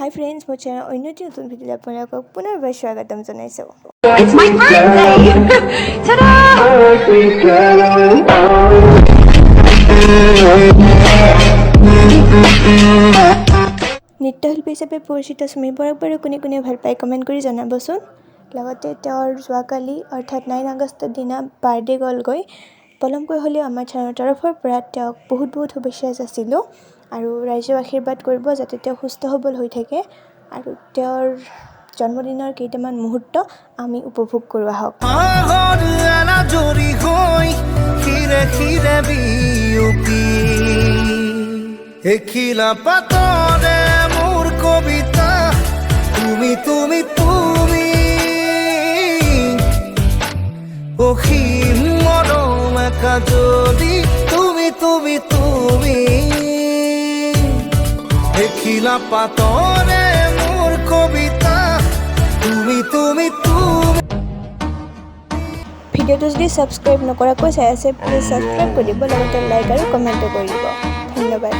Hi friends, মোৰ channel অন্যটি নতুন ভিডিঅ'লৈ আপোনালোকক পুনৰবাৰ স্বাগতম জনাইছোঁ। It's my birthday! Ta-da! নৃত্যশিল্পী হিচাপে পৰিচিত সুমি বৰাক বাৰু কোনে কোনে ভাল পায় কমেণ্ট কৰি জনাবচোন। লগতে তেওঁৰ যোৱাকালি অৰ্থাৎ 9 আগষ্টৰ দিনা বাৰ্থডে গ'লগৈ। পলমকৈ হ'লেও আমাৰ চেনেলৰ তৰফৰ পৰা তেওঁক বহুত শুভেচ্ছা যাচিলোঁ আৰু ৰাইজেও আশীৰ্বাদ কৰিব যাতে তেওঁ সুস্থ সবল হৈ থাকে আৰু তেওঁৰ জন্মদিনৰ কেইটামান মুহূৰ্ত আমি উপভোগ কৰোঁ আহক। এখিলা পাতৰে মোৰ কবিতা তুমি তুমি তুমি অসীম মৰম একা যদি তুমি তুমি তুমি এখিলা পাতৰে মোৰ কবিতা তুমি তুমি তুমি। ভিডিঅ'টো যদি ছাবস্ক্ৰাইব নকৰাকৈ চাই আছে প্লিজ ছাবস্ক্ৰাইব কৰি দিব লগতে লাইক আৰু কমেণ্টো কৰি দিব। ধন্যবাদ।